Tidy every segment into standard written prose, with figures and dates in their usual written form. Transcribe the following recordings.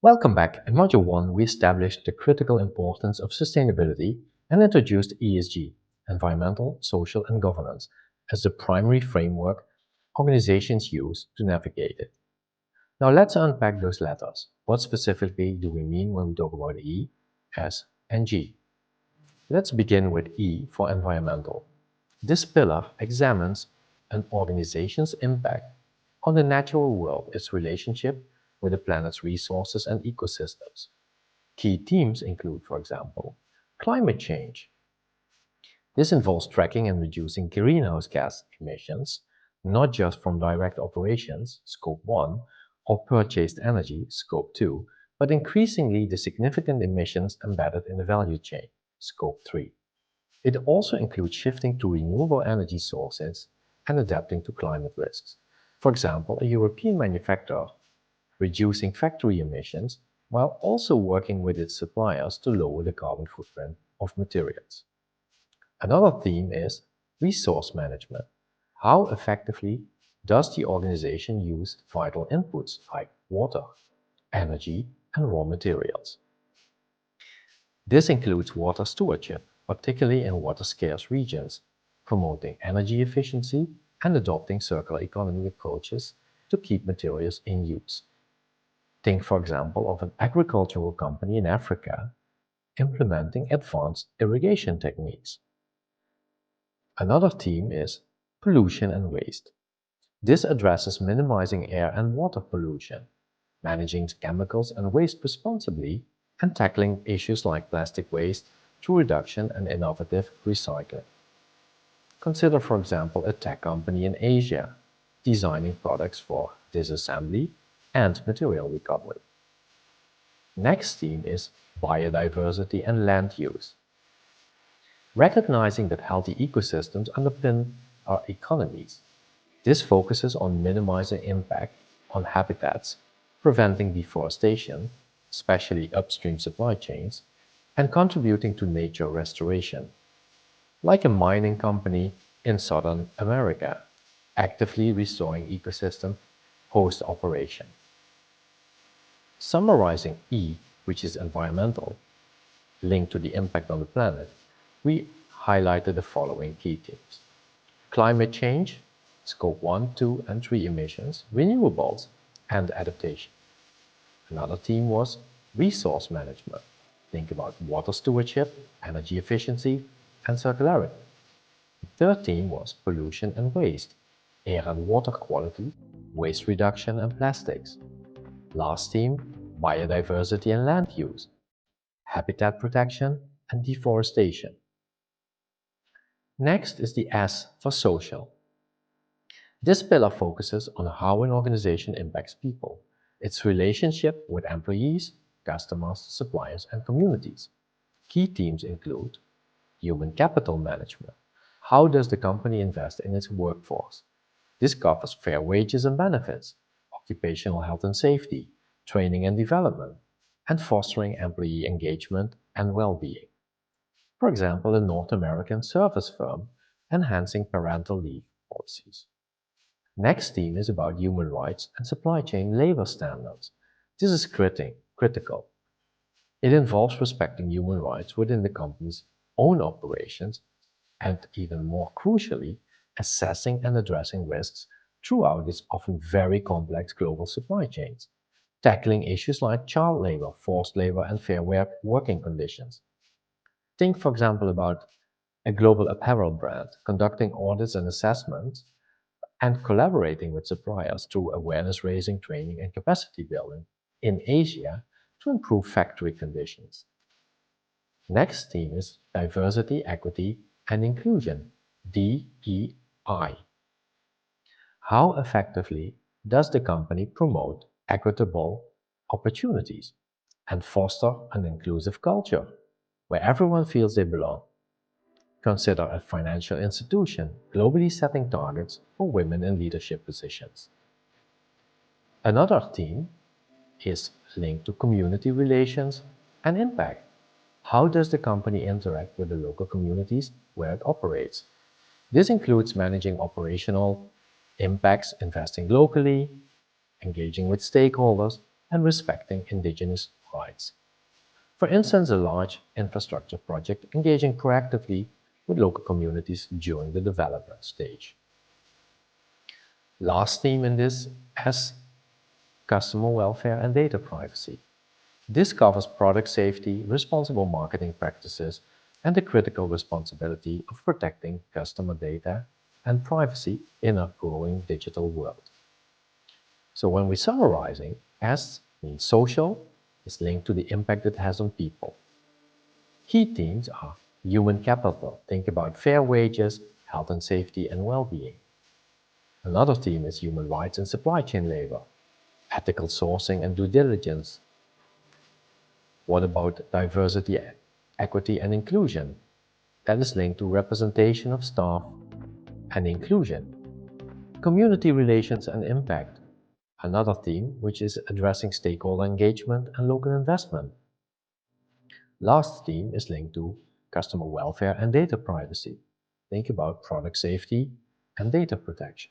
Welcome back. In Module 1, we established the critical importance of sustainability and introduced ESG, environmental, social, and governance, as the primary framework organizations use to navigate it. Now let's unpack those letters. What specifically do we mean when we talk about E, S, and G? Let's begin with E for environmental. This pillar examines an organization's impact on the natural world, its relationship with the planet's resources and ecosystems. Key themes include, for example, climate change. This involves tracking and reducing greenhouse gas emissions, not just from direct operations, Scope 1, or purchased energy, Scope 2, but increasingly the significant emissions embedded in the value chain, Scope 3. It also includes shifting to renewable energy sources and adapting to climate risks. For example, a European manufacturer reducing factory emissions while also working with its suppliers to lower the carbon footprint of materials. Another theme is resource management. How effectively does the organization use vital inputs like water, energy, and raw materials? This includes water stewardship, particularly in water-scarce regions, promoting energy efficiency and adopting circular economy approaches to keep materials in use. Think, for example, of an agricultural company in Africa implementing advanced irrigation techniques. Another theme is pollution and waste. This addresses minimizing air and water pollution, managing chemicals and waste responsibly, and tackling issues like plastic waste through reduction and innovative recycling. Consider, for example, a tech company in Asia designing products for disassembly and material recovery. Next theme is biodiversity and land use. Recognizing that healthy ecosystems underpin our economies, this focuses on minimizing impact on habitats, preventing deforestation, especially upstream supply chains, and contributing to nature restoration, like a mining company in Southern America, actively restoring ecosystem post-operation. Summarizing E, which is environmental, linked to the impact on the planet, we highlighted the following key themes: climate change, Scope 1, 2, and 3 emissions, renewables, and adaptation. Another theme was resource management. Think about water stewardship, energy efficiency, and circularity. The third theme was pollution and waste, air and water quality, waste reduction, and plastics. Last theme, biodiversity and land use, habitat protection, and deforestation. Next is the S for social. This pillar focuses on how an organization impacts people, its relationship with employees, customers, suppliers, and communities. Key themes include human capital management. How does the company invest in its workforce? This covers fair wages and benefits, occupational health and safety, training and development, and fostering employee engagement and well-being. For example, a North American service firm enhancing parental leave policies. Next theme is about human rights and supply chain labor standards. This is critical. It involves respecting human rights within the company's own operations and, even more crucially, assessing and addressing risks throughout its often very complex global supply chains, tackling issues like child labor, forced labor, and fair working conditions. Think, for example, about a global apparel brand conducting audits and assessments and collaborating with suppliers through awareness raising, training, and capacity building in Asia to improve factory conditions. Next theme is diversity, equity, and inclusion, DEI. How effectively does the company promote equitable opportunities and foster an inclusive culture where everyone feels they belong? Consider a financial institution globally setting targets for women in leadership positions. Another theme is linked to community relations and impact. How does the company interact with the local communities where it operates? This includes managing operational impacts, investing locally, engaging with stakeholders, and respecting indigenous rights. For instance, a large infrastructure project engaging proactively with local communities during the development stage. Last theme in this is customer welfare and data privacy. This covers product safety, responsible marketing practices, and the critical responsibility of protecting customer data and privacy in a growing digital world. So when we're summarizing, S means social, is linked to the impact it has on people. Key themes are human capital, think about fair wages, health and safety, and well-being. Another theme is human rights and supply chain labor, ethical sourcing and due diligence. What about diversity, equity, and inclusion? That is linked to representation of staff and inclusion. Community relations and impact. Another theme, which is addressing stakeholder engagement and local investment. Last theme is linked to customer welfare and data privacy. Think about product safety and data protection.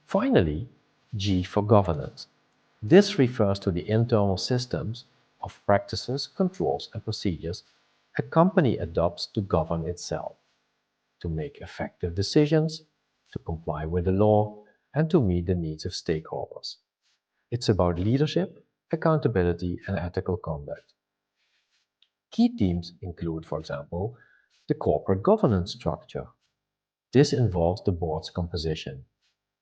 Finally, G for governance. This refers to the internal systems of practices, controls, and procedures a company adopts to govern itself, to make effective decisions, to comply with the law, and to meet the needs of stakeholders. It's about leadership, accountability, and ethical conduct. Key themes include, for example, the corporate governance structure. This involves the board's composition,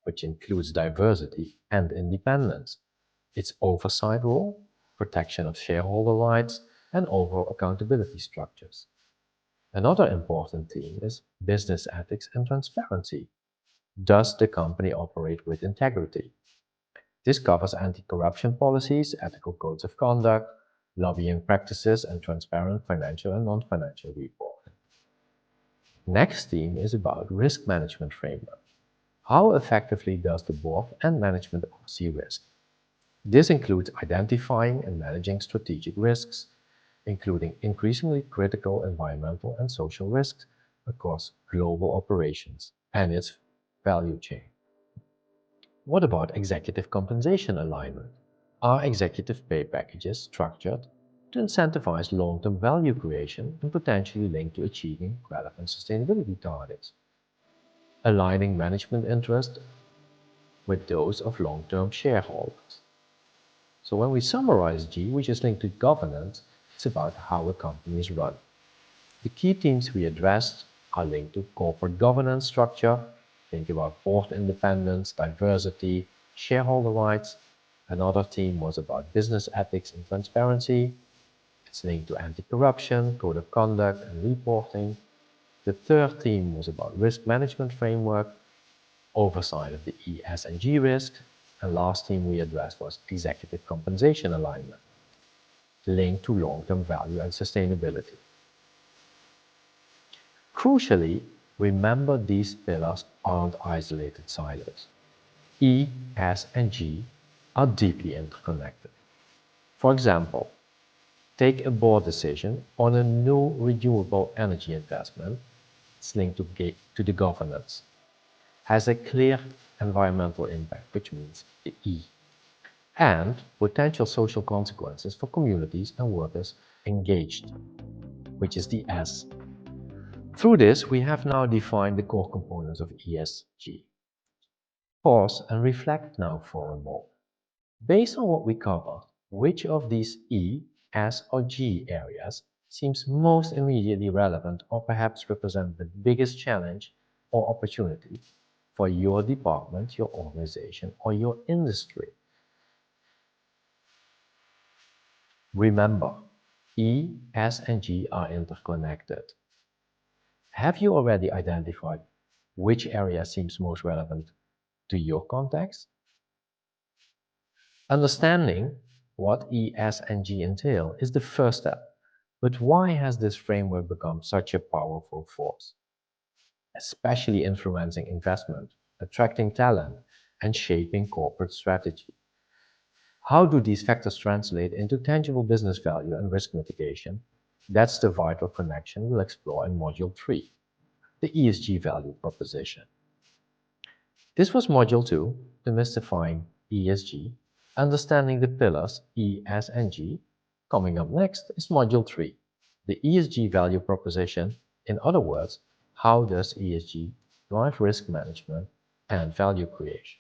which includes diversity and independence, its oversight role, protection of shareholder rights, and overall accountability structures. Another important theme is business ethics and transparency. Does the company operate with integrity? This covers anti-corruption policies, ethical codes of conduct, lobbying practices, and transparent financial and non-financial reporting. Next theme is about risk management framework. How effectively does the board and management oversee risk? This includes identifying and managing strategic risks, including increasingly critical environmental and social risks across global operations and its value chain. What about executive compensation alignment? Are executive pay packages structured to incentivize long-term value creation and potentially linked to achieving relevant sustainability targets? Aligning management interests with those of long-term shareholders. So when we summarize G, which is linked to governance, it's about how a company is run. The key themes we addressed are linked to corporate governance structure, think about board independence, diversity, shareholder rights. Another theme was about business ethics and transparency. It's linked to anti-corruption, code of conduct, and reporting. The third theme was about risk management framework, oversight of the E, S, and G risk. And last theme we addressed was executive compensation alignment, linked to long-term value and sustainability. Crucially, remember these pillars aren't isolated silos. E, S, and G are deeply interconnected. For example, take a board decision on a new renewable energy investment. It's linked to the governance, has a clear environmental impact, which means the E, and potential social consequences for communities and workers engaged, which is the S. Through this, we have now defined the core components of ESG. Pause and reflect now for a moment. Based on what we covered, which of these E, S, or G areas seems most immediately relevant or perhaps represent the biggest challenge or opportunity for your department, your organization, or your industry? Remember, E, S, and G are interconnected. Have you already identified which area seems most relevant to your context? Understanding what E, S, and G entail is the first step. But why has this framework become such a powerful force, especially influencing investment, attracting talent, and shaping corporate strategy? How do these factors translate into tangible business value and risk mitigation? That's the vital connection we'll explore in Module 3, the ESG value proposition. This was Module 2, Demystifying ESG. Understanding the pillars E, S, and G. Coming up next is Module 3, the ESG value proposition. In other words, how does ESG drive risk management and value creation?